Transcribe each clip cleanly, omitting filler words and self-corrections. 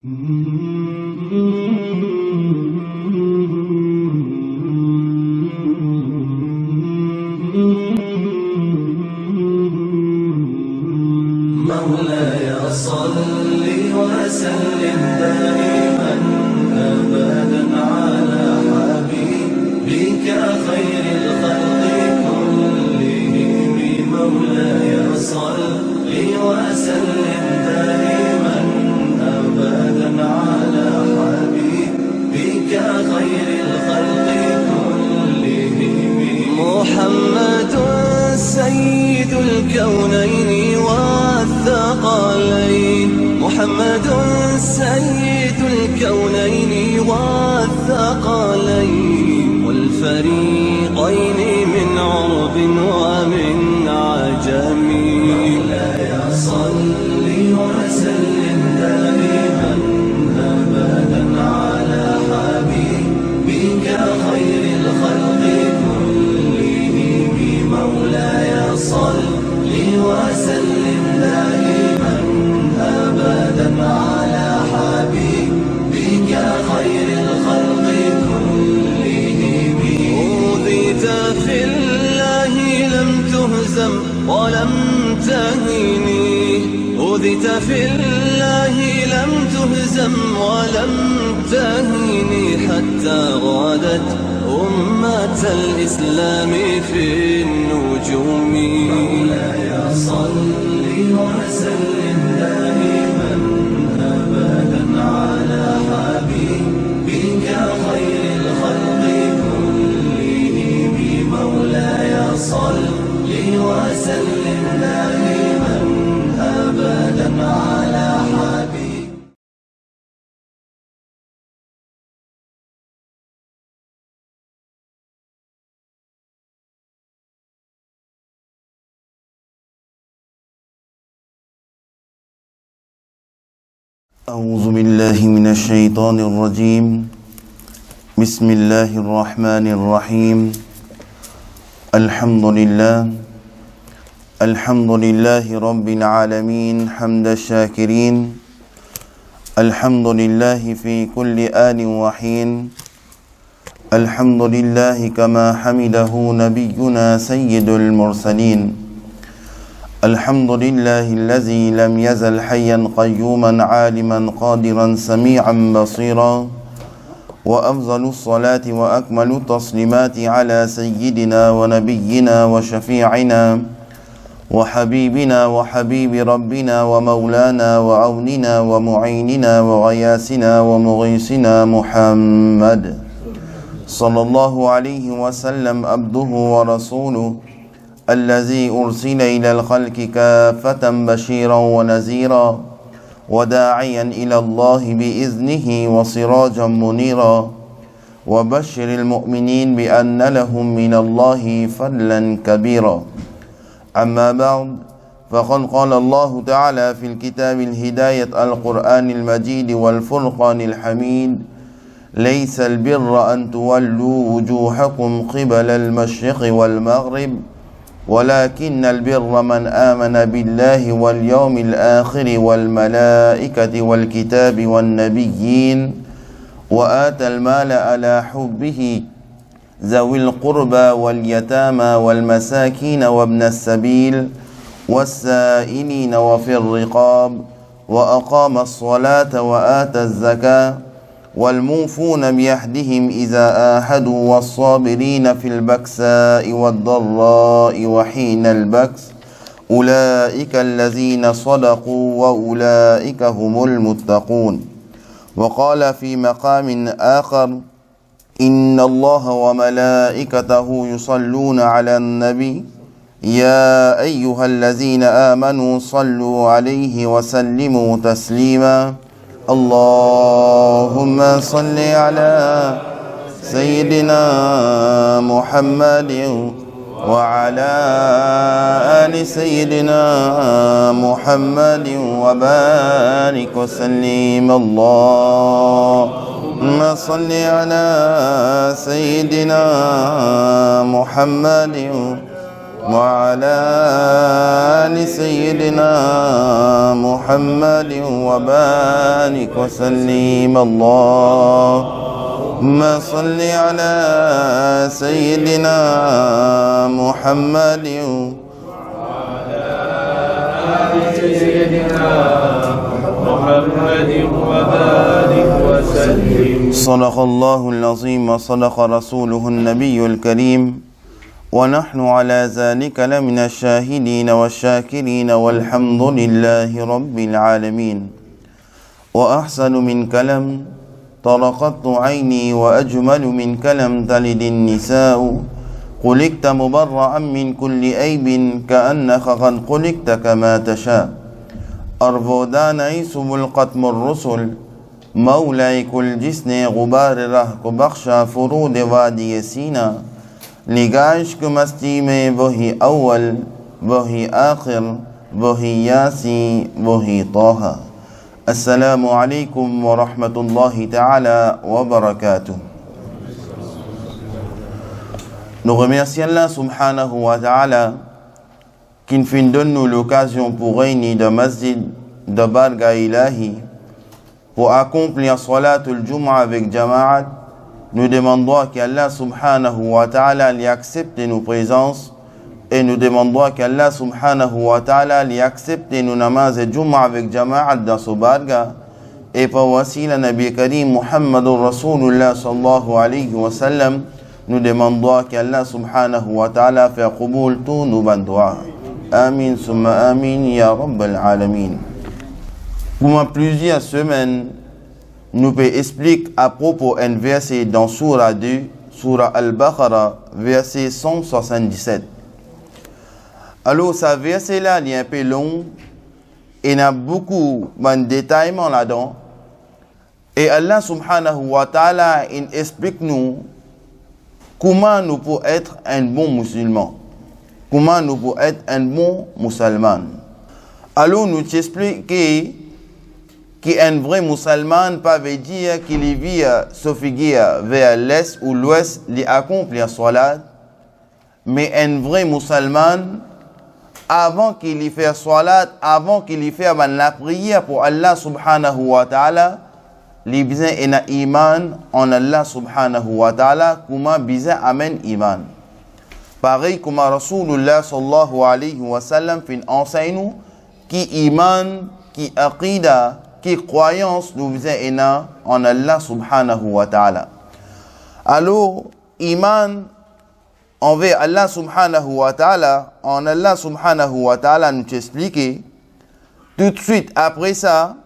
مولاي صل وسلم دائما أبدا على حبيبك خير الخلق كلهم. مولاي صل وسلم دائما أبدا على حبيبك خير الخلق كلهم. محمد سيد الكونين والثقلين، محمد سيد الكونين والثقلين والفريقين من عرب ومن عجم. مولاي صل وسلم دائما أبدا على حبيبك خير الخلق كلهم. مولاي صل وسلم دائما أبدا على حبيبك خير الخلق كلهم. أوذيت في الله لم تهزم ولم تهني، أوذيت في الله لم تهزم ولم تهني حتى غادت أمة الإسلام في النجوم. مولاي صل وسلم دائما أبدا على حبيبك خير الخلق كلهم. مولاي صل وسلم دائما أبدا على حبيبك. أعوذ بالله من الشيطان الرجيم. بسم الله الرحمن الرحيم. الحمد لله رب العالمين حمد الشاكرين. الحمد لله في كل آن وحين. الحمد لله كما حمده نبينا سيد المرسلين. الحمد لله الذي لم يزل حيا قيوما عالما قادرا سميعا بصيرا. وأفضل الصلاة وأكمل التسليمات على سيدنا ونبينا وشفيعنا وحبيبنا وحبيب ربنا ومولانا وعوننا ومعيننا وغياثنا ومغيثنا محمد صلى الله عليه وسلم عبده ورسوله الذي أرسل إلى الخلق كافة بشيرا ونذيرا وداعيا إلى الله بإذنه وسراجا منيرا. وبشر المؤمنين بأن لهم من الله فضلا كبيرا. أما بعد، فقد قال الله تعالى في الكتاب الهداية القرآن المجيد والفرقان الحميد: ليس البر أن تولوا وجوهكم قبل المشرق والمغرب ولكن البر من آمن بالله واليوم الآخر والملائكة والكتاب والنبيين وآتى المال على حبه ذوي القربى واليتامى والمساكين وابن السبيل والسائلين وفي الرقاب وأقام الصلاة وآتى الزكاة والموفون بعهدهم إذا آحدوا والصابرين في البأساء والضراء وحين البأس أولئك الذين صدقوا وأولئك هم المتقون. وقال في مقام آخر: إن الله وملائكته يصلون على النبي يا أيها الذين آمنوا صلوا عليه وسلموا تسليما. اللهم صل على سيدنا محمد وعلى آل سيدنا محمد وبارك وسلم. اللهم صل على سيدنا محمد وعلى آل سيدنا محمد وبارك وسلم اللهم صل على سيدنا محمد وعلى آل سيدنا محمد وبارك وسلم. صدق الله العظيم وصدق رسوله النبي الكريم ونحن على ذلك لمن الشاهدين والشاكرين والحمد لله رب العالمين. وأحسن من كلام طرقت عيني وأجمل من كلام تلد النساء خلقت مبرأ من كل عيب كأنك قد خلقت كما تشاء أرفودان عيسو القتم الرسل مولاي كل جسن غبار رهك بخشى فرود وادي سينا نگاهش که مستی میں وہی اول وہی آخر وہی یاسی وہی طه. السلام علیکم ورحمة الله تعالى وبركاته. Nous remercions Allah subhanahu wa ta'ala qui nous donne l'occasion pour réunir dans masjid de Barga Ilahi pour accomplir Salatul Jum'a avec Jama'at. Nous demandons qu'Allah subhanahu wa ta'ala lui accepte nos présences et nous demandons qu'Allah subhanahu wa ta'ala lui accepte nos namaz et Jum'a avec Jama'at dans ce barga et par wasila Nabi Karim Muhammadur Rasulullah sallallahu alayhi wa sallam. Nous demandons qu'Allah subhanahu wa ta'ala fait qaboul tous nos bonnes doigts. Amin summa amin ya rabbal alamin. Pour plusieurs semaines, nous peut expliquer à propos un verset dans Surah 2, Surah Al-Baqarah, verset 177. Alors, ce verset-là, il est un peu long, et il y a beaucoup de détails là-dedans. Et Allah subhanahu wa ta'ala, il explique nous comment nous pouvons être un bon musulman. Comment nous pouvons être un bon musulman. Alors, nous t'expliquons qu'un vrai musulman ne peut dire qu'il vit se figure vers l'est ou l'ouest, il accomplit la salat, mais un vrai musulman, avant qu'il y fasse salat, avant qu'il y fasse la prière pour Allah subhanahu wa ta'ala, il besoin d'un iman en Allah subhanahu wa ta'ala, comment besoin amène iman. Pareil comme Rasulullah sallallahu alayhi wa sallam fait enseigne qui iman, qui aqida, qui croyance nous faisons en Allah subhanahu wa ta'ala. Alors, iman envers Allah subhanahu wa ta'ala, en Allah subhanahu wa ta'ala nous explique. Tout de suite après ça,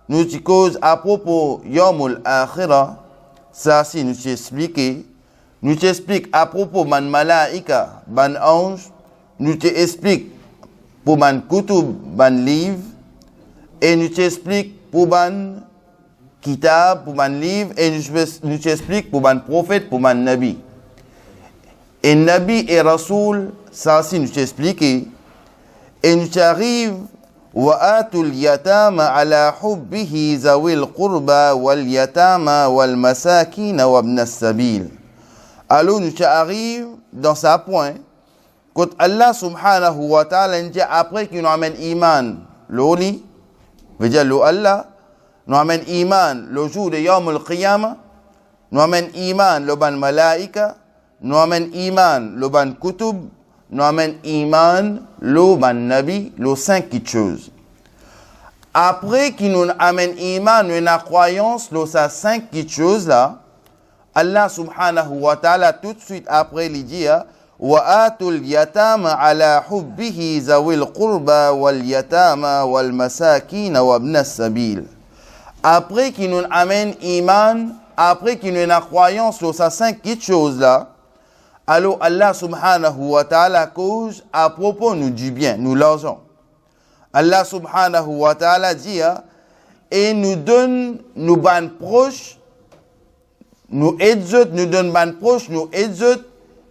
nous te cause à propos Yawmul Akhirah, ça si nous explique. Nous t'explique à propos man malaika, ban ange, nous t'explique pour man kutub, ban livre, et nous t'explique pour ban kitab, pour ban livre, et nous t'explique pour ban prophète, pour ban nabi. Et nabi et rasoul, ça aussi nous t'explique. Et nous t'arrive wa atul yatama ala hubbihi zawil qurba wal yatama wal masakin wa ibn as-sabil. Alors nous t'arrive dans ce point, quand Allah subhanahu wa ta'ala dit après qu'il nous amène iman, l'oli, veut dire le Allah, nous amène iman le jour de Yawm al-Qiyamah, nous amène iman le ban malaika, nous amène iman le ban kutub, nous amène iman le ban nabi, le 5 choses. Après qu'il nous amène iman, nous avons croyance, le 5 choses là, Allah subhanahu wa ta'ala tout de suite après il dit وآتوا اليتامى على حبه ذوي القربى واليتامى والمساكين وابن السبيل. Après qu'il nous amène iman, après qu'il nous a croyance sur ces 5 choses là, alors Allah subhanahu wa ta'ala cause à propos nous du bien, nous l'argent. Allah subhanahu wa ta'ala dit et nous donne nous ban proches, nous aide, nous donne ban proches, nous aide,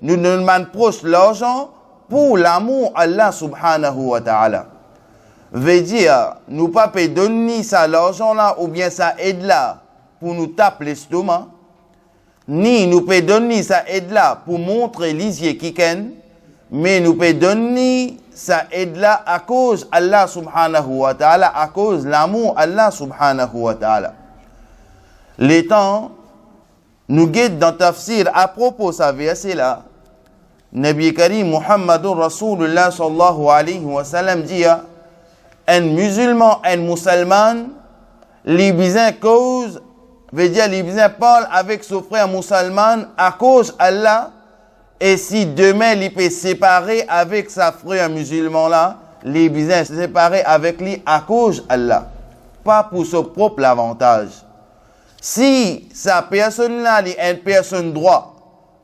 nous donne ban proches l'argent pour l'amour Allah subhanahu wa ta'ala. Veut dire, nous pas donner ça l'argent là ou bien ça aide là pour nous taper l'estomac, ni nous peut donner ça aide là pour montrer l'isier qui ken, mais nous pouvons donner ça aide là à cause Allah subhanahu wa ta'ala, à cause l'amour Allah subhanahu wa ta'ala. Les temps, nous guident dans tafsir à propos de ce verset là. Nabi Karim Muhammadur Rasulullah sallallahu alayhi wa sallam dit un musulman, un musulman, les besoins cause, veut dire les besoins parlent avec son frère musulman à cause Allah. Et si demain, il peut séparer avec sa frère musulman là, les besoins séparer avec lui à cause Allah. Pas pour son propre avantage. Si sa personne là est une personne droite,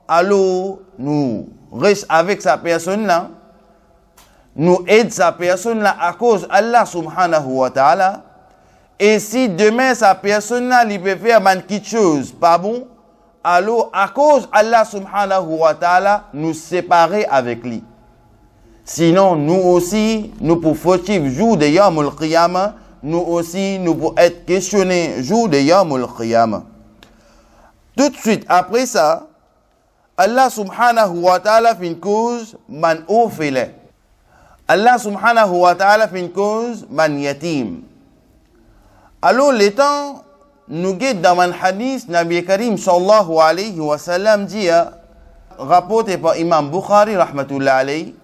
alors nous restons avec sa personne là, nous aidons sa personne là à cause Allah subhanahu wa ta'ala. Et si demain sa personne là, il peut faire quelque chose pas bon, alors à cause Allah subhanahu wa ta'ala nous séparer avec lui. Sinon nous aussi, nous pour fautif jour de Yawmul Qiyamah, nous aussi, nous pour être questionnés jour de Yawmul Qiyamah. Tout de suite après ça, Allah subhanahu wa ta'ala fait une cause man orphelin. Allah subhanahu wa ta'ala fait une cause man yatim. Alors les temps, nous guide dans un hadith, Nabi Karim sallallahu alayhi wa sallam dit, rapporté par Imam Bukhari rahmatullah alayhi,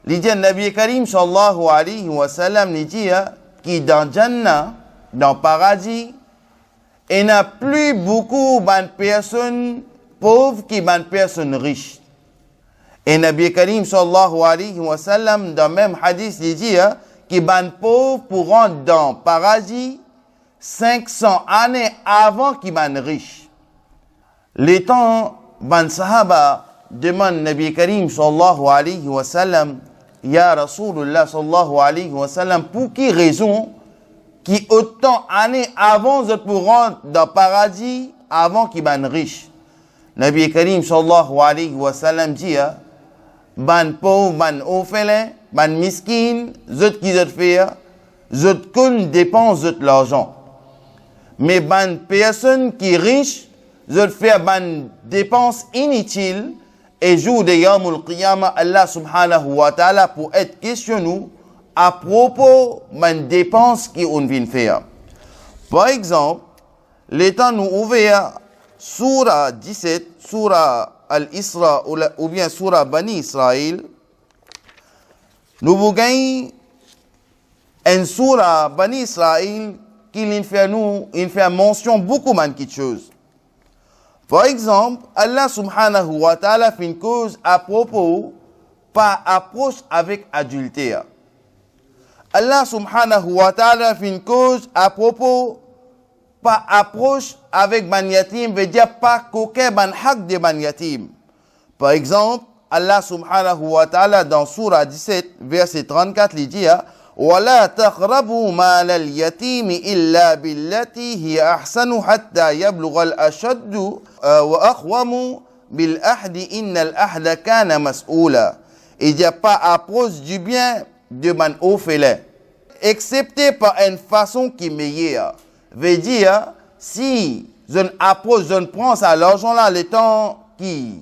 il dit Nabi Karim sallallahu alayhi wa sallam dit qui dans Jannah, dans le paradis, il n'y a plus beaucoup de personnes pauvres qui de personnes riches. Et Nabi Karim sallallahu alayhi wa sallam dans le même hadith il dit qui de pauvres pour rentrer dans le paradis 500 années avant qu'ils soient riches. Les temps, ban sahaba demandent Nabi Karim sallallahu alayhi wa sallam, Ya Rasulullah sallallahu alayhi wa sallam, pour qui raison qui autant d'années avant de pour rentrer dans le paradis avant qu'ils soient riches. Nabi Karim sallallahu alayhi wa sallam dit, ban pauvre, ban orphelin, ban miskin, zot qui zot fait, zot kun dépense zot l'argent. Mais ban personne qui est riche, je fais ban dépenses inutiles et jour de Yawmul Qiyamah, Allah subhanahu wa ta'ala pour être questionné à propos ban dépenses qui on vient faire. Par exemple, les temps nous ouvrent Surah 17, Surah Al-Isra ou bien Surah Bani Israël. Nous vous gagnons une Surah Bani Israël qu'il fait mention beaucoup de choses. Par exemple, Allah subhanahu wa ta'ala fait une cause à propos, pas approche avec adultère. Allah subhanahu wa ta'ala fait une cause à propos, pas approche avec ban yatim, veut dire pas qu'aucun ban haq de ban yatim. Par exemple, Allah subhanahu wa ta'ala dans Surah 17, verset 34, il dit ولا تقربوا مال اليتيم إلا بالتي هي أحسن حتى يبلغ الأشد وأقوم بالعهد إن العهد كان مسؤولا. Il n'y a pas approche du bien de man orphelin, excepté par une façon qui est meilleure. Veut dire, si je approche, je prends ça l'argent là, le temps qui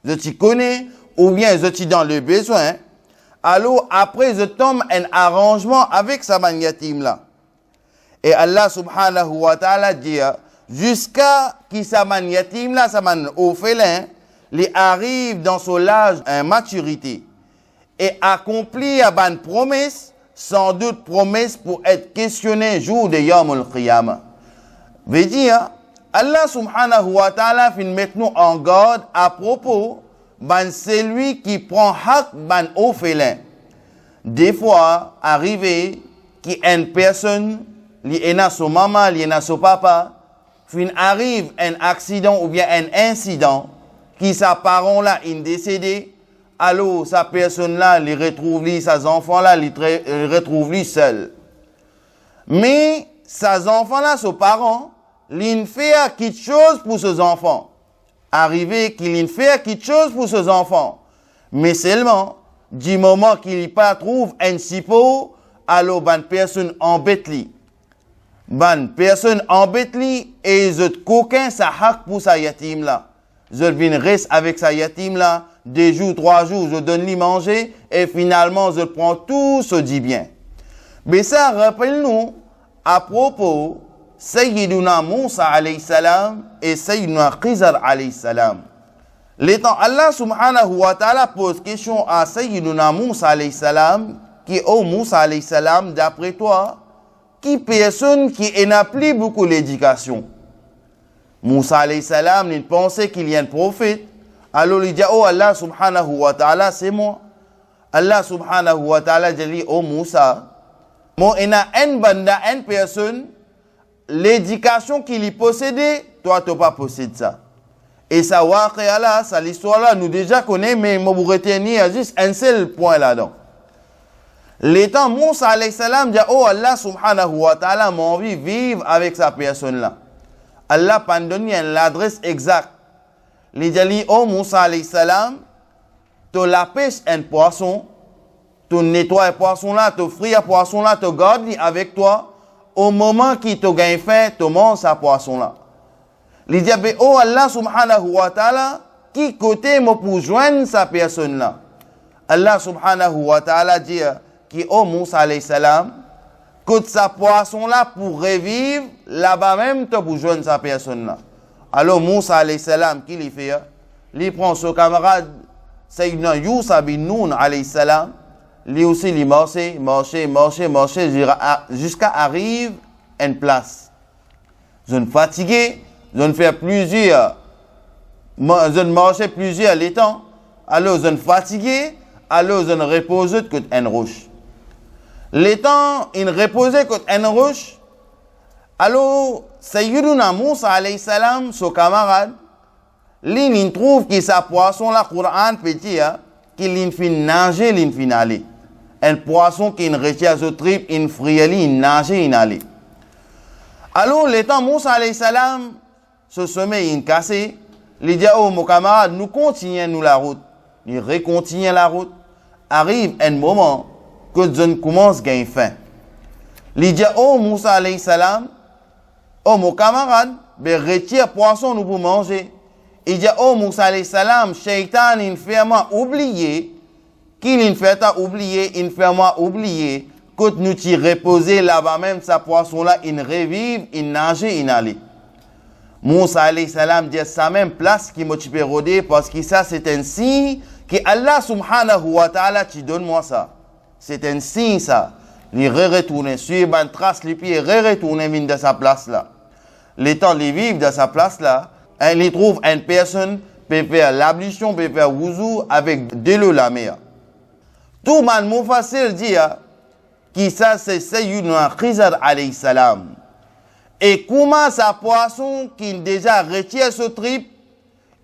je t'y connais, ou bien je t'y dans le besoin, alors après je tombe un arrangement avec sa man yatim là. Et Allah subhanahu wa ta'ala dit, jusqu'à qui sa man yatim là, sa man orphelin, il arrive dans son âge en maturité et accomplit à ban promesse, sans doute promesse pour être questionné jour de Yawmul Qiyamah. Veut dire, Allah subhanahu wa ta'ala fait maintenant en garde à propos ban celui qui prend hak ban orphelin. Des fois, arrivé qui une personne, li ena son maman, li ena son papa, fin arrive un accident ou bien un incident qui sa parent là est décédé, alors sa personne là, il retrouve lui, ses enfants là, il retrouve lui seul. Mais ses enfants là, ses parents, il fait quelque chose pour ses enfants. Arrivé qu'il fait quelque chose pour ses enfants. Mais seulement, du moment qu'il n'y pas trouve un sipo, alors ban personne embête li. Ban personne embête li et je coquin sa hak pour sa yatim là. Je viens reste avec sa yatim là, 2 jours, 3 jours, je donne lui manger et finalement je prends tout ce dit bien. Mais ça rappelle-nous à propos Sayyiduna Moussa alayhi salam et Sayyiduna Khizar alayhi salam. L'étant Allah subhanahu wa ta'ala pose question à Sayyiduna Moussa alayhi salam qui oh Moussa alayhi salam, d'après toi, qui personne qui n'a plus beaucoup d'éducation? Moussa alayhi salam, il pensait qu'il y a un prophète. Alors il dit, oh Allah subhanahu wa ta'ala, c'est moi. Allah subhanahu wa ta'ala dit, oh Moussa, moi, il y a une bande, une personne, l'éducation qu'il y possédait, toi, tu n'as pas possédé ça. Et ça, là, ça, l'histoire là, nous déjà connaissons, mais moi, vous retenir juste un seul point là-dedans. L'étant Moussa alayhi salam dit, oh Allah subhanahu wa ta'ala m'a envie de vivre avec sa personne-là. Allah m'a donné l'adresse exacte. Il dit, oh Moussa alayhi salam, tu la pêches un poisson, tu nettoies le poisson là, tu fris le poisson là, tu gardes avec toi. Au moment qu'il te gagne faim, tu manges ce poisson là. Il dit, oh Allah subhanahu wa ta'ala, qui côté moi pour joindre sa personne là? Allah subhanahu wa ta'ala dit, qui oh Moussa alayhi salam, que sa poisson là pour revivre, là-bas même tu pour joindre sa personne là. Alors Moussa alayhi salam, qui lui fait? Il prend son camarade Sayyidina Youssa bin Noun alayhi salam, lui aussi il marche jusqu'à arrive à une place. Je ne fatigué, je ne fais plusieurs, je ne marchais plusieurs les temps, alors je ne fatigué, alors je ne repose que une roche. Les temps, il reposait que une roche, alors Sayyiduna Moussa alayhi salam, son camarade, il trouve que sa poisson, la Coran petit, qu'il fait nager, il fait aller. Un poisson qui retient sa tripe, il frieli, il nage, il allait. Alors, le temps Moussa alayhi salam, ce sommet, il cassé, il dit, oh mon camarade, nous continuons la route. Il recontinue la route. Arrive un moment que je commence à gagner faim. Il dit, oh Moussa alayhi salam, oh mon camarade, ben retire poisson nous pour manger. Il dit, oh Moussa alayhi salam, Shaitan, il fait moi oublier, qu'il fait oublier, il fait moi oublier, que nous t'y reposer là-bas même, sa poisson-là, il revive, il nage, il allait. Moussa alayhi salam dit, sa même place qui m'a tué rodé, parce que ça, c'est un signe que Allah subhanahu wa ta'ala, tu donnes moi ça. C'est un signe, ça. Il retourne, suivre une trace, les pieds, retourner de sa place là. Les temps, les vivent de sa place là, il trouve une personne peut faire l'ablution, peut faire wuzu avec de l'eau la mer. Tout le monde Mufassir dit que ça c'est Sayyiduna Khizar alayhi salam. Et comment sa poisson qui déjà retire ce trip,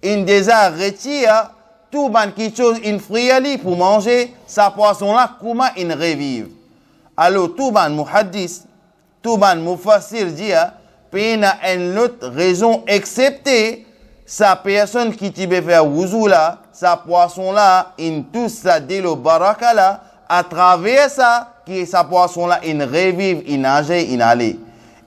il déjà retire tout le monde qui chose une friali pour manger, sa poisson là, comment il revive. Alors tout le monde Muhaddis, tout le monde Mufassir dit il y a une autre raison, excepté sa personne qui te veut faire wuzu là, sa poisson là, il touche sa délo baraka là, à travers ça, qui sa poisson là, il revive, il nage, il allait.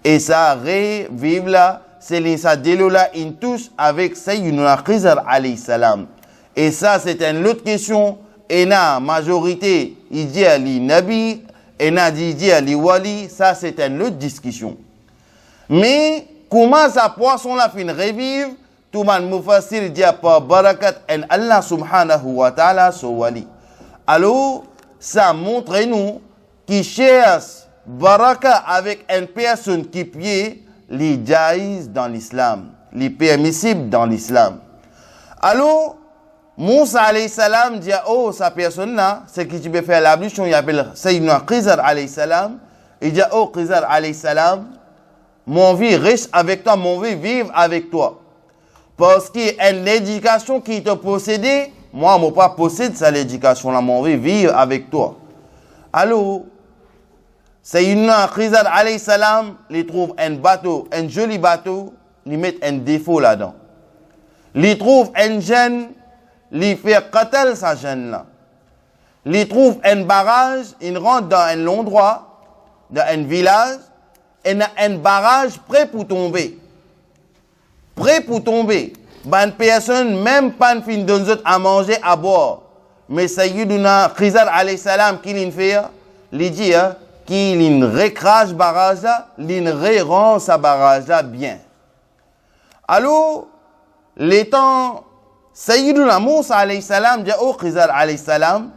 Et ça revive là, c'est sa délo là, il touche avec Sayyiduna Khizar alayhi salam. Et ça, c'est une autre question. Et la majorité, il dit à li nabi, et il dit à li wali, ça c'est une autre discussion. Mais comment sa poisson la fin revive, tout le monde Mufassir dit par barakat en Allah subhanahu wa ta'ala so wali. Alors, ça montre nous qui cherche baraka avec une personne qui prie les jaïs dans l'islam, les permissibles dans l'islam. Alors, Moussa alayhi salam dit, oh, sa personne là, c'est qui tu peux faire l'ablution, il appelle Sayyidina Khizar alayhi salam. Il dit, oh, Khizar alayhi salam, mon vie reste avec toi, mon vie vivre avec toi. Parce qu'il y a une éducation qui te possédait, moi, je ne pas possède cette éducation-là, mon vie vivre avec toi. Alors, Sayyidina Khizar alayhi salam, il trouve un bateau, un joli bateau, il met un défaut là-dedans. Il trouve un jeune, il fait qatal sa jeune là. Il trouve un barrage, il rentre dans un endroit, dans un village, et il y a un barrage prêt pour tomber. Prêt pour tomber. ban personne même pas fin donne à manger à boire. Mais Sayyiduna Khizar alayhi salam qui l'in fait, il dit qu'il recrache barrage là, il rend sa barrage là bien. Alors, les temps, Sayyiduna Moussa alayhi salam dit au Khizar alayhi salam,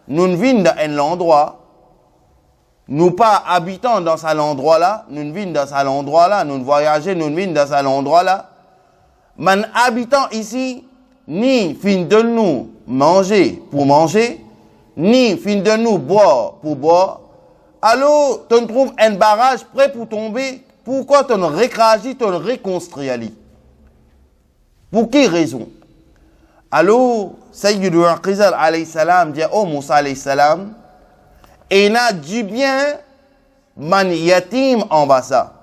nous venons dans un endroit, nous pas habitants dans cet endroit là, nous venons dans cet endroit là, nous voyageons, nous venons dans cet endroit là. Man habitant ici, ni fin de nous manger pour manger, ni fin de nous boire pour boire. Alors, tu trouves un barrage prêt pour tomber. Pourquoi tu recrages, tu reconstruis? Pour quelle raison? Alors, Sayyiduna Khizar alayhi salam dit au Moussa alayhi salam, et n'a du bien man yatim en bas ça.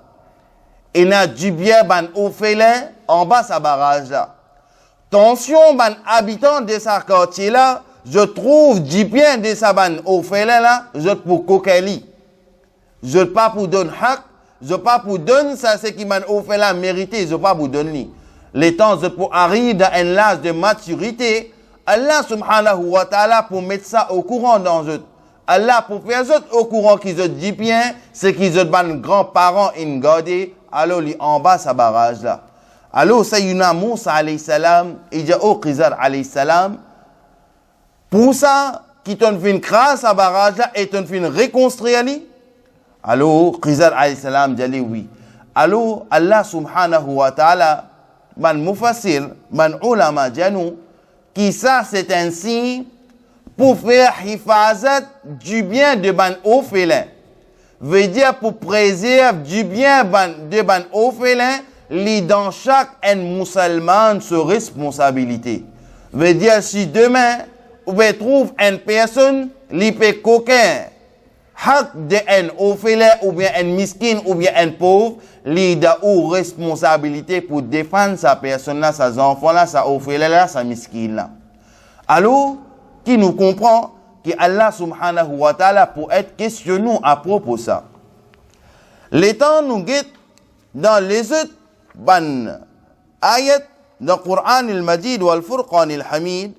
Et n'a du bien ban orphelin en bas sa barrage là. Tension ban habitant de ce quartier là, je trouve du bien de sa ban orphelin là, je pour coqueli. Je pas pour donner hak, je pas pour donner ça ce qui ban orphelin mérité, je pas pour donner. Les temps je pour arriver dans un âge de maturité, Allah subhanahu wa ta'ala pour mettre ça au courant dans eux. Allah pour faire ça au courant qu'ils ont dit bien, c'est qu'ils ont ban grands-parents in gardé, alors li en bas sa barrage là. Alors Sayyidina Moussa alayhi salam, il dit au Khizar alayhi salam, pour ça, qui t'ont fait une crasse à barrage là et t'ont fait une reconstruire ali. Alors Khizar alayhi salam dit oui. Alors Allah subhanahu wa ta'ala, man mufassir, man ulama dianou, qui ça c'est un signe pour faire hifazat du bien de ban orphelin. Veut dire pour préserver du bien de ban orphelin, li dans chaque un musulman sa responsabilité. Veut dire si demain, vous trouve une personne, li peut coquin, hak de un orphelin ou bien un miskin ou bien un pauvre, li da ou responsabilité pour défendre sa personne là, sa enfant là, sa orphelin là, sa miskin là. Alors, qui nous comprend que Allah subhanahu wa ta'ala pour être questionné à propos de ça. Les temps nous guettent dans les autres ban ayat dans le Coran al-Majid ou al-Furqan al-Hamid,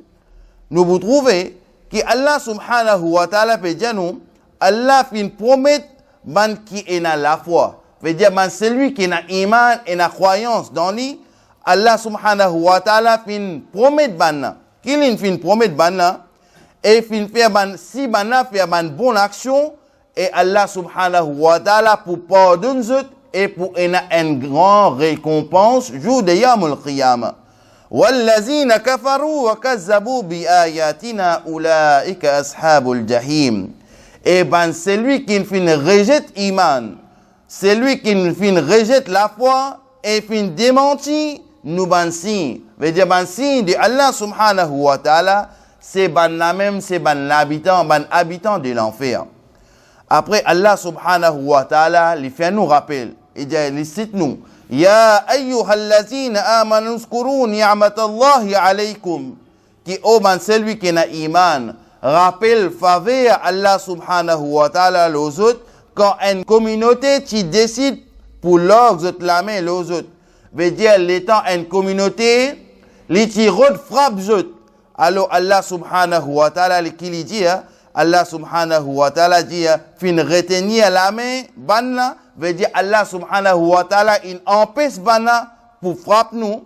nous vous trouvez que Allah subhanahu wa ta'ala peut dire nous, Allah fin promet ban qui est dans la foi. Veut dire ban celui qui est dans iman et dans croyance dans lui, Allah subhanahu wa ta'ala fin promet ban. Qu'il fin promet ban et fin faire ban si ban faire ban bonne action et Allah subhanahu wa ta'ala pour pardonner et pour une grande récompense jour de Yawmul Qiyamah. والذين كفروا وكذبوا بآياتنا أولئك أصحاب الجحيم. Et ben celui qui fin rejette iman, celui qui fin rejette la foi et fin démenti, nous ban signe. Veut dire ban signe de Allah subhanahu wa ta'ala, c'est ban la même, c'est ban habitant de l'enfer. Après Allah subhanahu wa ta'ala, il fait nous rappel, il cite nous. Ya ayyuhallazina amanu zkuru ni'matallahi alaykum. Qui au ban celui qui n'a iman, rappelle faveur Allah subhanahu wa ta'ala aux autres, quand une communauté qui décide pour l'autre la main aux autres. Veut dire l'étant une communauté, les tirot frappe autres. Alors Allah subhanahu wa ta'ala qui dit, Allah subhanahu wa ta'ala dit, fin retenir la main, banna, veut dire Allah subhanahu wa ta'ala, il empêche banna pour frapper nous.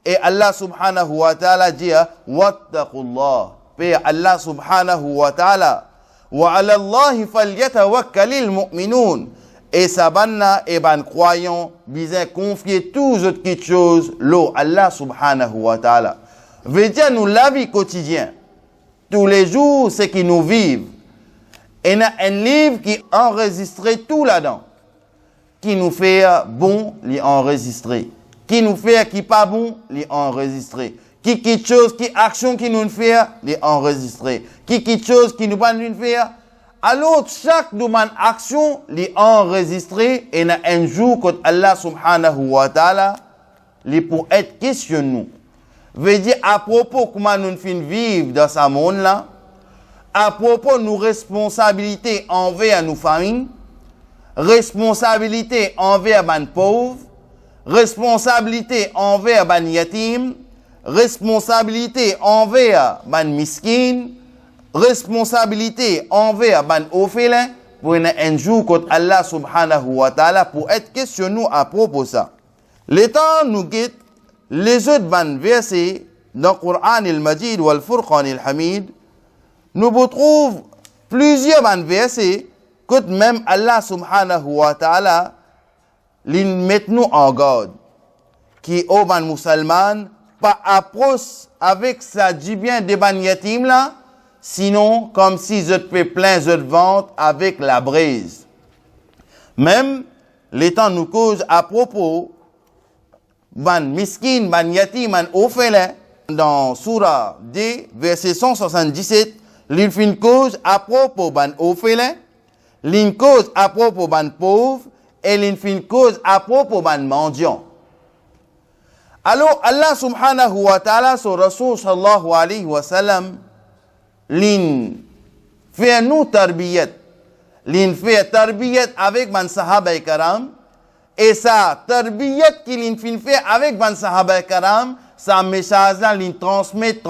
Et Allah subhanahu wa ta'ala dit, wattaqullah. Père Allah subhanahu wa ta'ala, wa ala Allahi falyatawakkalil mu'minun. Et ça banna et ban croyant, bien confier toutes autres choses, l'eau Allah subhanahu wa ta'ala. Veut dire nous la vie quotidienne. Tous les jours, ce qui nous vivent. Et il y a un livre qui enregistre tout là-dedans. Qui nous fait bon, les enregistrer. Qui nous fait qui pas bon, les enregistrer. Qui quelque chose, qui action qui nous fait, les enregistrer. Qui quelque chose qui nous pas nous faire. Alors, chaque demande action, les enregistrer. Et il y a un jour, quand Allah subhanahu wa ta'ala, les pour être questionné. Veut dire à propos comment nous vivons dans ce monde-là, à propos de nos responsabilités envers nos familles, responsabilité envers les pauvres, responsabilité envers les yatim, responsabilité envers ban miskin, responsabilité envers ban orphelin, pour un jour contre Allah subhanahu wa ta'ala, pour être questionné à propos de ça. Les temps nous guettent les autres ban versets dans le Coran al-Majid ou al-Furqan al-Hamid, nous retrouvons plusieurs ban versets que même Allah subhanahu wa ta'ala les met nous en garde. Qui au ban musulman pas approche avec ça du bien des ban yatim là, sinon comme si je te plein je te vente avec la brise. Même les temps nous cause à propos ban miskin, ban yatim, ban orphelin dans Surah D verset 177, l'une fin cause à propos ban orphelin, l'une cause à propos ban pauvre et l'une fin cause à propos ban mendiant. Alors, Allah subhanahu wa ta'ala, son Rasul sallallahu alayhi wa sallam, l'in fait nous tarbiyat. L'in fait tarbiyat avec ban sahaba karam. Et ça, tarbiyat qu'il fait avec ban sahaba karam, sa message là, l'in transmet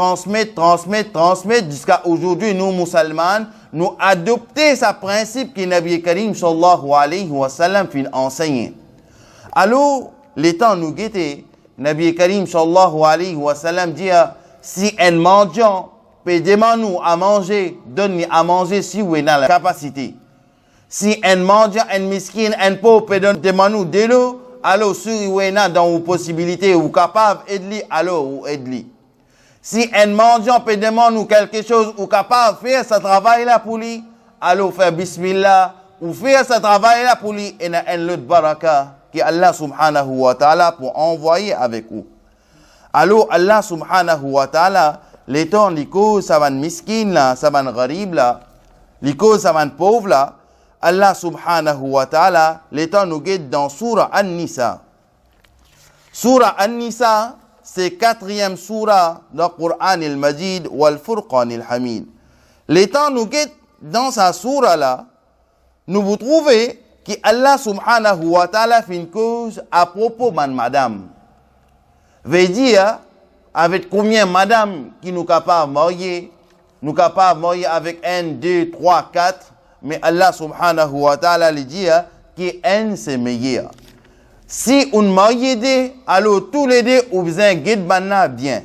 jusqu'à aujourd'hui, nous musulmans, nous adopter sa principe que Nabi Karim sallallahu alayhi wa sallam fin enseigné. Alors, les temps nous guettaient. Nabi Karim sallallahu alayhi wa sallam dit si un mendiant peut demander à manger, donne à manger si vous êtes dans la capacité. Si un mendiant, un miskin, un pauvre peut demander de l'eau, alors si vous êtes dans vos possibilités ou capable d'aider, alors vous aidez. Si un mendiant peut demander quelque chose ou capable de faire ce travail là pour lui, alors faire bismillah ou faire ce travail là pour lui et na un lot de baraka. Que Allah subhanahu wa ta'ala pour envoyer avec vous. Alors Allah subhanahu wa ta'ala, les temps, les causes, ça va miskin là, ça va gharib là, les causes, ça va pauvre là, Allah subhanahu wa ta'ala, les temps nous guide dans Surah An-Nisa. Surah An-Nisa, c'est 4e surah dans le Coran al-Majid ou al-Furqan al-Hamid. Les temps nous guide dans sa surah là, nous vous trouvez que Allah subhanahu wa ta'ala fait une cause à propos de madame. Veut dire, avec combien madame qui nous capable de marier, nous capable de marier avec 1, 2, 3, 4, mais Allah subhanahu wa ta'ala lui dit que 1 c'est meilleur. Si on marie deux, alors tous les deux, on besoin guide banna bien.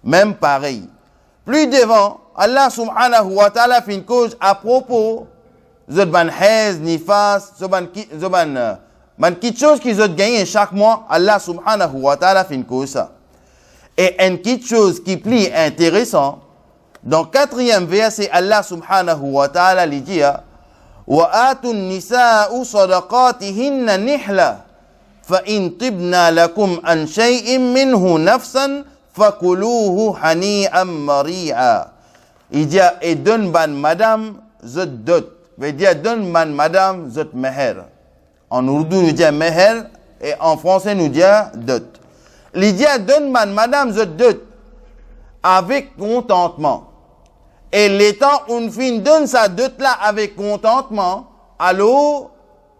Même pareil. Plus devant, Allah subhanahu wa ta'ala fait une cause à propos zot ban hez, nifas, ban quelque chose qui zot gagne chaque mois, Allah subhanahu wa ta'ala fait une cause. Et une quelque chose qui plie intéressant, dans 4e verset, Allah subhanahu wa ta'ala lui dit, wa atun nisa'u sadaqatihinna nihla, fa in tibna lakum an shay'in minhu nafsan, fakuluhu hani'an mari'a. Il dit, et donne ban madame, zot dot. Veut dire donne madame zot meher. En ourdou nous dit meher et en français nous dit dot. Il dit donne madame zot dot avec contentement. Et l'étant une fille donne sa dot là avec contentement, alors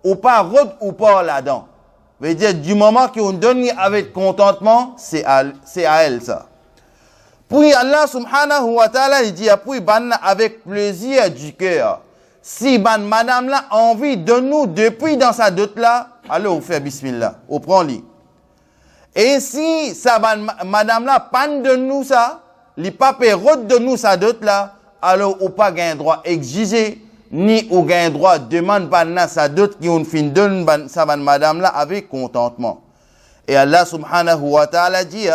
ou pas rod ou pas là-dedans. Veut dire du moment qu'on donne avec contentement, c'est à elle ça. Puis Allah subhanahu wa ta'ala il dit puis ban avec plaisir du cœur. Si madame là a envie de nous depuis dans sa dot là, alors on fait bismillah, on prend lui. Et si sa madame là panne de nous ça, li pas route de nous sa dot là, alors on pas gain droit exiger ni ou gain droit demande panna sa dot qui on fin donne sa madame là avec contentement. Et Allah subhanahu wa ta'ala dit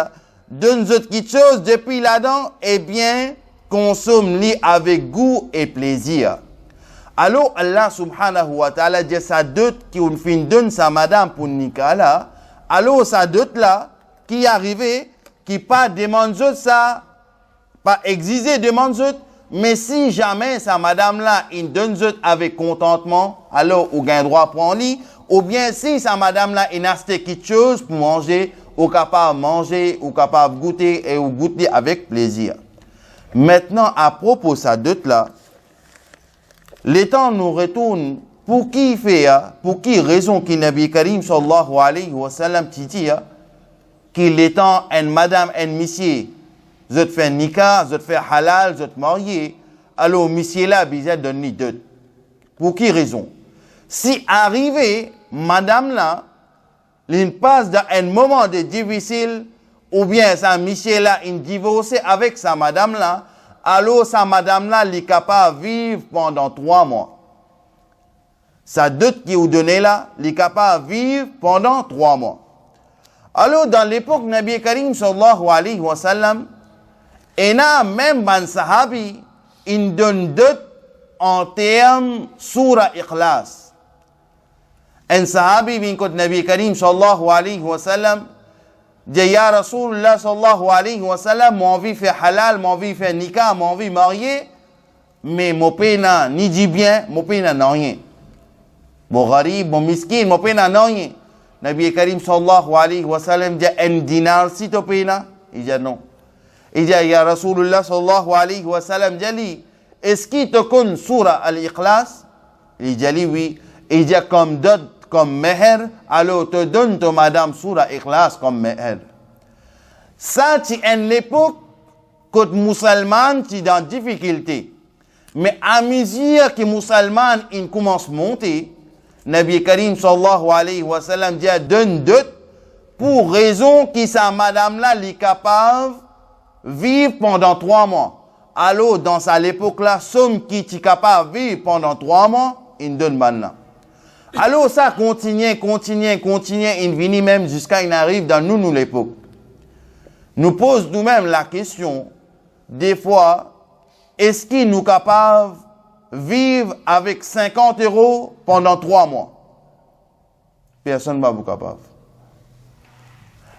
donne autres quelque chose depuis là-dedans, eh bien consomme-li avec goût et plaisir. Alors Allah subhanahu wa ta'ala dit sa dot qui on fin donne sa madame pour nikah là, alors sa dot là qui arrivé qui pas demande ça, pas exiger demande autres, mais si jamais sa madame là il donne autres avec contentement, alors ou gain droit prendre lui, ou bien si sa madame là il a acheté quelque chose pour manger, ou capable manger, ou capable goûter et ou goûter avec plaisir. Maintenant à propos de sa dot là, les temps nous retournent pour qui fait, pour qui raison qui Nabi Karim sallallahu alayhi wa sallam dit qu'il étant une madame, un monsieur, je te fais nikah, je te fais halal, je te marier, alors monsieur là, bizarre donne ni deux. Pour quelle raison? Si arrivé, madame là, il passe dans un moment de difficile, ou bien sa monsieur là, il divorce avec sa madame là, alors sa madame là, il est capable de vivre pendant 3 mois. Sa dot qui vous donne là, il est capable de vivre pendant 3 mois. Alors, dans l'époque, Nabi Karim sallallahu alayhi wa sallam, et là, même ban sahabi, il donne dot en termes surah Ikhlas. Un sahabi vient contre Nabi Karim sallallahu alayhi wa sallam, dit Ya Rasulullah sallallahu alayhi wa sallam, mon envie fait halal, mon envie fait nikah, mon envie marier, mais mon pena ni dit bien, mon pena n'a rien. Mon gharib, mon miskin, mon pena n'a rien. Nabi Karim sallallahu alayhi wa sallam dit un dinar si tu pena? Il dit non. Il dit Ya Rasulullah sallallahu alayhi wa sallam, dit est-ce qu'il te connaît surah al-Ikhlas? Il dit oui. Il dit comme dot, comme meher, alors te donne ton madame surah Ikhlas comme meher. Ça, c'est une époque que les musulmans sont dans difficulté. Mais à mesure que les musulmans commencent à monter, Nabi Karim sallallahu alayhi wa sallam dit donne dot pour raison que sa madame là est capable de vivre pendant 3 mois. Alors, dans cette époque-là, somme qui est capable de vivre pendant 3 mois, il donne maintenant. Alors, ça continue, il vient même jusqu'à il arrive dans nous l'époque. Nous pose nous-mêmes la question, des fois, est-ce qu'il nous capable de vivre avec 50 € pendant 3 mois? Personne ne va vous capable.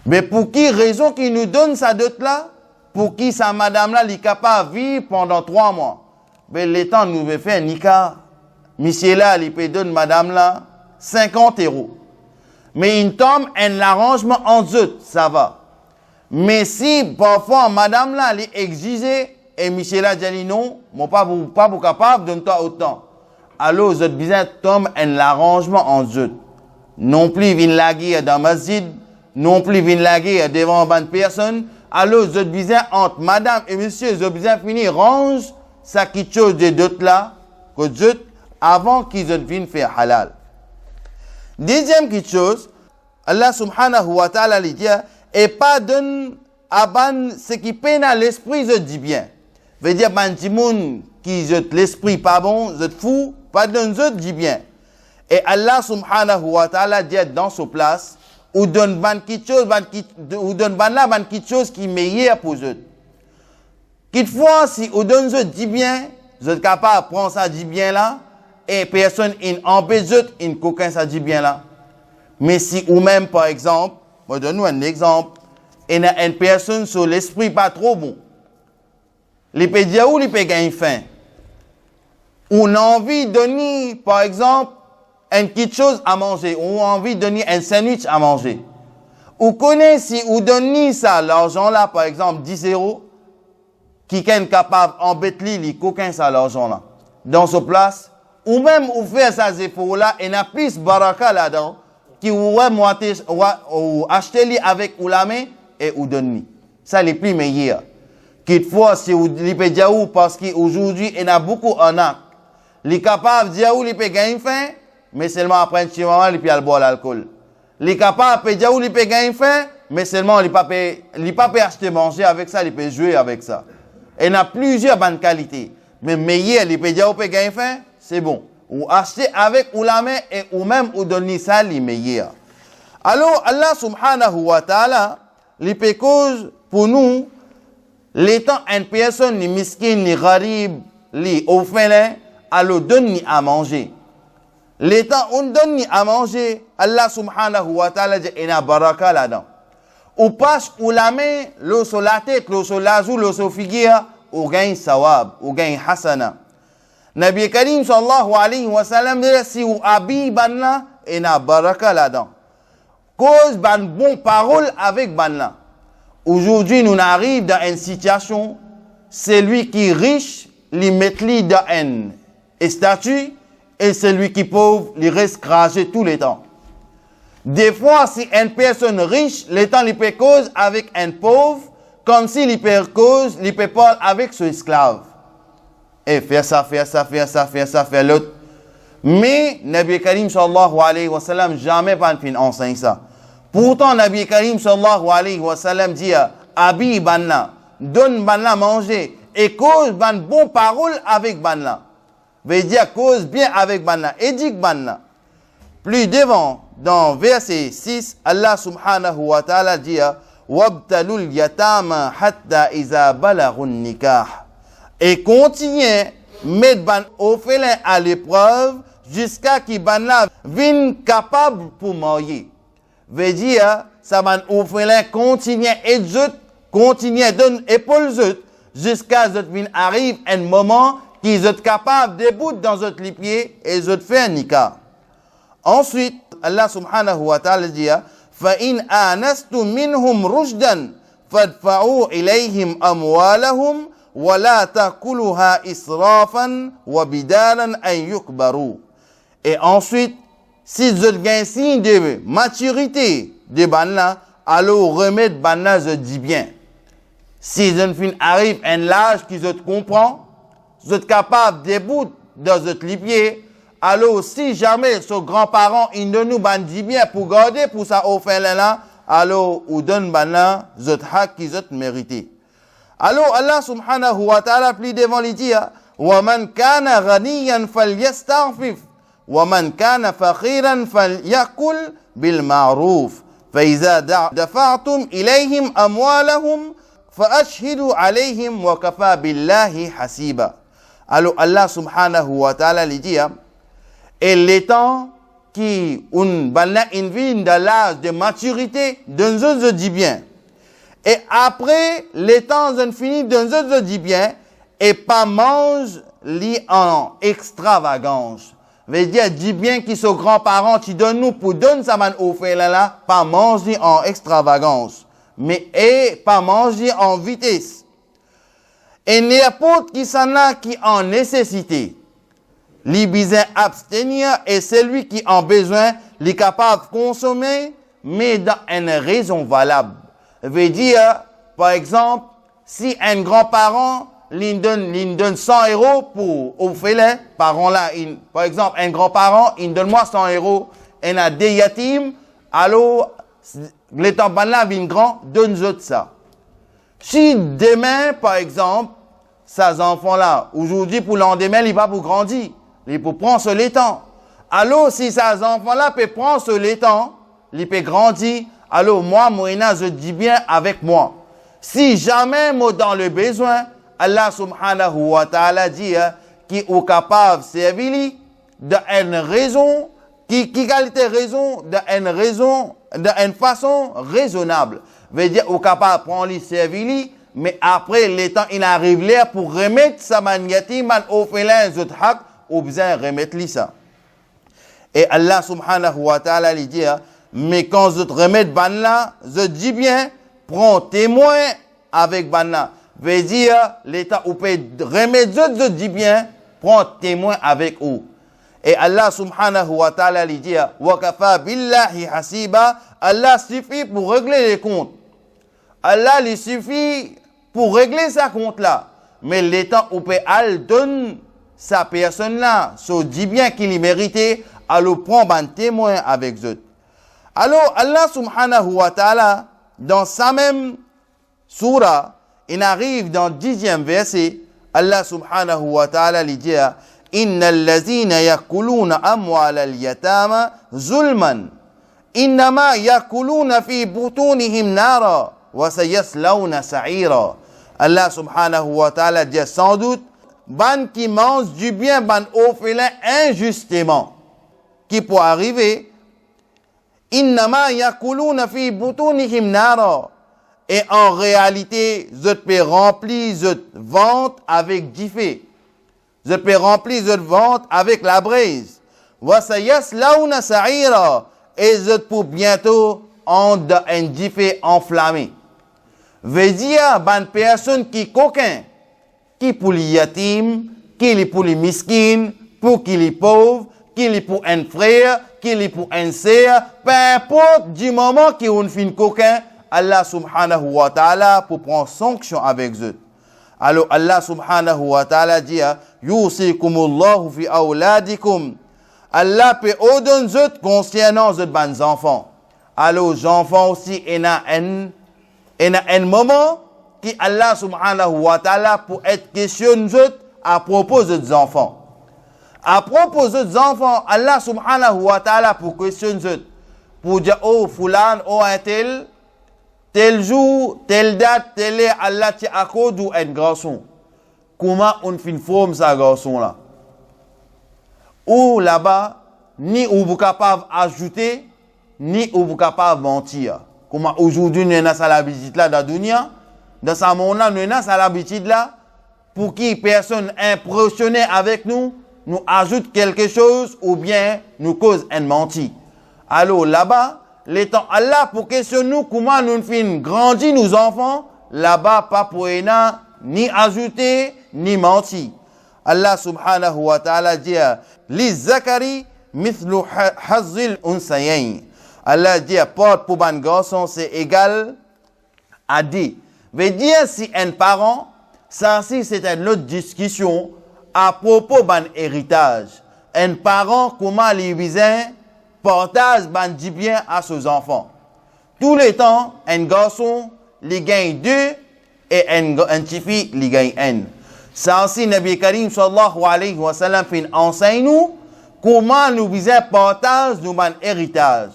Mais pour qui raison qu'il nous donne sa dot-là? Pour qui sa madame-là est capable de vivre pendant 3 mois? Mais le temps nous veut faire nikah. Monsieur là, il peut donner madame-là 50 €. Mais il tombe un arrangement en eux, ça va. Mais si parfois madame-là, elle est exigée, et monsieur là dit non, moi pas vous capable de donner toi autant. Alors, vous êtes besoin de tomber un arrangement en eux. Non plus vin laguer dans masjid, non plus vin laguer devant une personne. Alors, vous êtes besoin entre madame et monsieur, vous êtes besoin de finir range ça quelque chose de d'autres là, que d'autres, avant qu'ils viennent faire halal. Deuxième quelque chose, Allah subhanahu wa ta'ala dit, et pas donne à ban ce qui peine à l'esprit, je dis bien. Veut dire, ban timoun qui jette l'esprit pas bon, je fou, pas donne, je dis bien. Et Allah subhanahu wa ta'ala dit dans sa place, ou donne ban quelque chose, ou donne ban là, ban quelque chose qui est meilleur pour eux. Quelquefois, si ou donne, je dis bien, vous êtes capable de prendre ça dit bien là, et personne n'empêche in coquin ça dit bien là. Mais si ou même, par exemple, moi donne-nous un exemple, il y a une personne sur l'esprit pas trop bon. Il peut dire où il peut gagner faim. Ou on a envie de donner, par exemple, une petite chose à manger, ou on a envie de donner un sandwich à manger. Ou connaît si ou donne ça, l'argent là, par exemple, 10 €, qui est capable d'embêter les coquins ça, l'argent là. Dans ce place, ou même ou faire ces efforts là, et n'a plus baraka là-dedans, qui ou acheter avec ou la main, et ou donner. Ça, les plus meilleurs. Quelquefois, si vous les dire où, parce qu'aujourd'hui, il y a beaucoup en acte. Les capables de dire où, ils peuvent gagner faim, mais seulement après chez maman, ils peuvent boire l'alcool. Les capables de dire où, ils peuvent gagner faim, mais seulement ils ne peuvent pas acheter manger avec ça, ils peuvent jouer avec ça. Et il y a plusieurs bonnes qualités. Mais meilleur, ils peuvent dire où, ils peuvent gagner faim, c'est bon. Ou acheter avec ou la main, et ou même ou donner ça, les meilleurs. Alors, Allah subhanahu wa ta'ala, les cause pour nous, l'étant une personne, ni miskin, ni gharib, ni orphelin, alors donne à manger. L'étant on donne à manger, Allah subhanahu wa ta'ala dit, il y a baraka là-dedans. Ou passe ou la main, l'eau sur la tête, l'eau sur la joue, l'eau sur figure, ou gagne sawab, ou gagne hasana. Nabi Karim sallallahu alayhi wa sallam dit, si ou habille ban là, il y a baraka là-dedans. Cause ban bon parole avec ban là. Aujourd'hui, nous arrivons dans une situation, celui qui est riche, il met dans un statut, et celui qui est pauvre, il reste cragé tout le temps. Des fois, si une personne riche, le temps, il peut cause avec un pauvre, comme s'il peut cause, il peut parler avec son esclave. Et faire ça, faire l'autre. Mais, Nabi Karim sallallahu alayhi wa sallam, jamais pas fin enseigne ça. Pourtant, Nabi Karim sallallahu alayhi wa sallam dit, habille banna, donne banna manger, et cause ban bon parole avec banna. Veut dire cause bien avec banna, édique banna. Plus devant, dans verset 6, Allah subhanahu wa ta'ala dit, wabtalul yatama hatta iza balaghun nikah. Et continue mettre ban orphelin à l'épreuve jusqu'à qu'il ban la vienne capable pour marier. Veut dire, ça ban orphelin continue et continue donne épaule jusqu'à ce qu'il arrive un moment qu'ils sont capables de bout dans votre pied et de faire un nikah. Ensuite, Allah subhanahu wa ta'ala dit, فَإِنْ آنَسْتُمْ مِنْهُمْ رُشْدًا فَادْفَعُوا إِلَيْهِمْ أَمْوَالَهُمْ وَلَا تَأْكُلُوهَا إِسْرَافًا وَبِدَارًا أَنْ يُكْبَرُوا. Et ensuite, si vous avez un signe de maturité de banna, alors remettre banna, je dis bien. Si une fille arrive à un âge qui se comprend, vous êtes capable de bout dans votre pied, alors si jamais son grand-parent il ne nous bandit bien pour garder pour sa orphelin là, alors ou donne banna votre hak qui vous mérité. Alors Allah subhanahu wa ta'ala plus devant lui dit, wa man kana ghaniyan falyasta'fif wa man kana fakhiran falyakul bil ma'ruf fa iza dafa'tum ilayhim amwalahum فأشهدوا عليهم وكفى بالله حسيبا. Alors Allah subhanahu wa ta'ala lui dit, et les temps qui une vie dans l'âge de maturité, d'un autre dit bien. Et après, les temps ont fini, d'un autre dit bien, et pas mange li en extravagance. Veut dire, dit bien qui sont grands-parents, qui donnent nous pour donner ça man au fait là, pas manger en extravagance. Mais et pas manger en vitesse. Et n'importe qui s'en a qui en nécessité, les besoin abstenir et celui qui en besoin, les capable de consommer, mais dans une raison valable. Veut dire, par exemple, si un grand-parent lui donne 100 euros pour offrir parents là, par exemple, un grand-parent, il donne moi 100 euros, et a des yatimes, alors, les temps là viennent grand, donne-nous ça. Si demain, par exemple, ces enfants-là, aujourd'hui pour l'endemain, ils ne pas pour grandir, ils pour prendre ce temps. Alors, si ces enfants-là peuvent prendre ce temps, ils peuvent grandir, alors moi, je dis bien avec moi. Si jamais, moi, dans le besoin, Allah subhanahu wa ta'ala dit, qui est capable de servir d'une raison, qui qualité raison, d'une façon raisonnable. Veut dire, au capable de prendre les servir, mais après, les temps, il arrive là pour remettre sa maniati, man orphelin, zot hak, ou besoin remettre ça. Et Allah subhanahu wa ta'ala lui dit, mais quand je te remets ban là, je dis bien, prends témoin avec ban là. Veut dire, l'état où peut remettre, je dis bien, prends témoin avec eux. Et Allah subhanahu wa ta'ala lui dit, wa kafa billahi hasiba, Allah suffit pour régler les comptes. Allah lui suffit pour régler sa compte là. Mais l'état où peut al donne sa personne là, se dit bien qu'il y méritait, alors prend un témoin avec eux. Alors Allah subhanahu wa ta'ala, dans sa même surah, il arrive dans le 10e verset, Allah subhanahu wa ta'ala lui dit, إن الذين يأكلون أموال اليتامى ظلما إنما يأكلون في بطونهم نارا وسيصلون سعيرا. Allah subhanahu wa ta'ala dit sans doute, ban qui mange du bien, ban orphelin injustement, qui peut arriver, إنما يأكلون في بطونهم نارا. Et en réalité, je peux remplir je ventre avec du feu. Je peux remplir votre ventre avec la braise. وَسَيَصْلَوْنَ سَعِيرًا. Et je peux bientôt en un diffé enflammé. Veut dire, ban personne qui coquin, qui pour les yatim, qui pour les miskines, pour qui les pauvres, qui pour un frère, qu'il est pour un ser, peu importe du moment qu'il on fin coquin, Allah subhanahu wa ta'ala pour prendre sanction avec eux. Alors Allah subhanahu wa ta'ala dit, yusikumullahu fi awladikum. Allah peut ordonner eux concernant eux bons enfants. Alors les enfants aussi, il y a un moment qui Allah subhanahu wa ta'ala pour être questionné à propos des enfants. À propos des enfants, Allah subhanahu wa ta'ala pour questionner pour dire, oh fulan, oh un tel jour, telle date, telle heure, Allah t'a accordé un garçon. Comment on fait une forme ce garçon là? Ou là-bas, ni vous capable d'ajouter, ni vous capable de mentir. Comment aujourd'hui nous avons l'habitude là dans la dunya, dans ce monde-là, nous avons l'habitude là, pour qui personne impressionnée avec nous, nous ajoute quelque chose ou bien nous cause un menti. Alors là-bas, l'étant Allah pour questionner nous comment nous faisons grandir nos enfants, là-bas pas pour ni ajouter ni mentir. Allah subhanahu wa ta'ala dit li zakari mithlu hazil unsayayn. Allah dit porte pour ban garçon c'est égal à 10. Veut dire si un parent, ça si c'est une autre discussion à propos d'un héritage. Un parent, comment les visins partage du bien à ses enfants. Tous les temps, un garçon, il gagne 2 et un petit fille, il gagne 1. Ça aussi, Nabi Karim sallallahu alayhi wa sallam enseigne nous comment nous visins partage nous un héritage.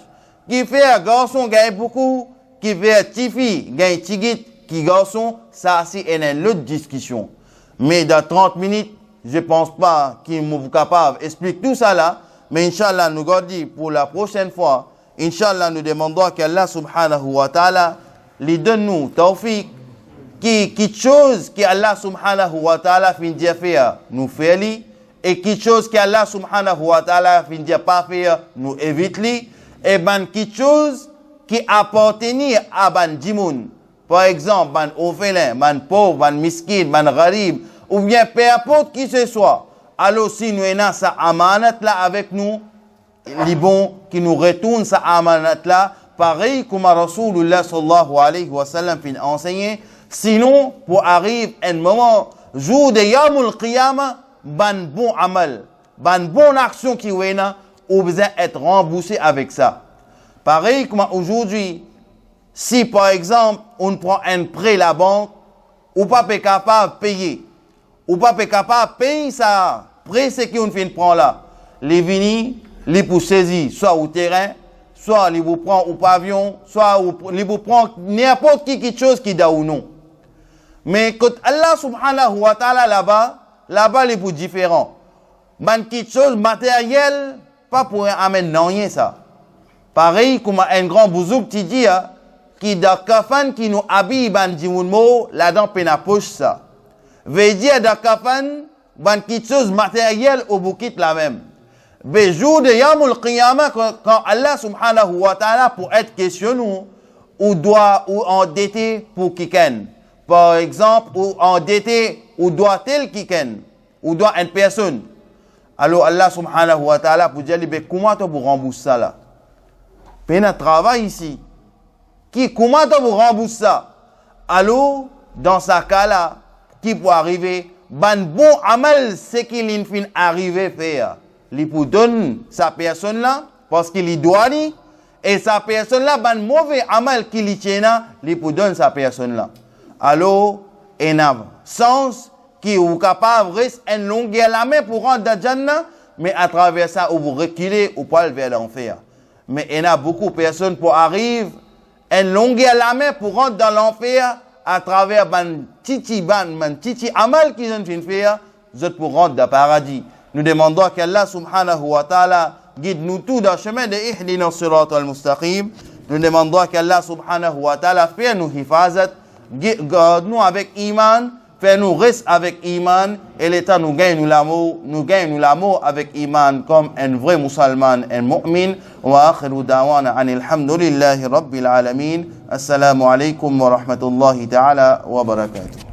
Qui fait un garçon gagne beaucoup, qui fait un petit fille gagne tigit, qui garçon, ça aussi est une autre discussion. Mais dans 30 minutes, je ne pense pas qu'il est capable d'expliquer tout ça là. Mais Inch'Allah, nous gardons pour la prochaine fois. Inch'Allah, nous demandons qu'Allah subhanahu wa ta'ala lui donne nous tawfiq. Quelque chose qu'Allah subhanahu wa ta'ala finit de faire, nous fait li. Et quelque chose qu'Allah subhanahu wa ta'ala finit de pas faire, nous évite li. Et ben quelque chose qui appartenait à ban dimoun. Par exemple, ban orphelin, ban pauvre, ban miskin, ban gharib, ou bien peu importe qui ce soit. Alors si nous avons sa amanat là avec nous, les bons qui nous retournent sa amanat là, pareil comme Rasulullah sallallahu alayhi wa sallam fin enseigné, sinon pour arriver un moment, jour de Yamul Qiyamah, ban bon amal, ban bonne action qui est là, ou besoin être remboursé avec ça. Pareil comme aujourd'hui, si par exemple on prend un prêt à la banque, ou pas capable de payer, ou pas capable de payer ça, prêt c'est qu'on fait prendre là, les vini, les pour saisir, soit au terrain, soit les vous prend au pavillon, soit les vous prend n'importe qui quelque chose qui da ou non. Mais quand Allah subhanahu wa ta'ala là-bas les pour différents. Man quelque chose matériel, pas pour amener rien ça. Pareil comme un grand bouzouk qui dit, qui da kafan qui nous habille ban dimounmo, là-dedans pena poche ça. Veut dire da kafan, ban quelque chose matériel au bouquet la même. Le jour de Yamul Qiyamah, quand Allah subhanahu wa ta'ala pour être questionné, ou doit ou endetté pour quelqu'un. Par exemple, ou endetté, ou doit tel quelqu'un, ou doit une personne. Alors Allah subhanahu wa ta'ala pour dire, comment tu pour rembourser ça là? Peine à travail ici. Comment tu pour rembourser ça? Alors, dans ce cas-là, qui peut arriver, ban bon amal, c'est qu'il est fin arrivé faire. Il peut donner sa personne là, parce qu'il y doit dire, et sa personne là, ban mauvais amal qu'il y tient, il peut donner sa personne là. Alors, il y a un sens qui est capable de rester une longueur la main pour rentrer dans le Jannah, mais à travers ça, vous reculez ou pas vers l'enfer. Mais il y a beaucoup de personnes pour arriver une longueur la main pour rentrer dans l'enfer à travers ban titi amal qu'ils ont fait, vous êtes pour rentrer dans le paradis. Nous demandons qu'Allah subhanahu wa ta'ala guide nous tous dans le chemin de Ihdina sirat al-mustaqim. Nous demandons qu'Allah subhanahu wa ta'ala fait nous hifazat, garde nous avec iman, fait nous rester avec iman, et l'État nous gagne l'amour avec iman comme un vrai musulman, un mu'min. Wa akhiru da'wana anil hamdulillahi rabbil alamin. Assalamu alaikum wa rahmatullahi ta'ala wa barakatuh.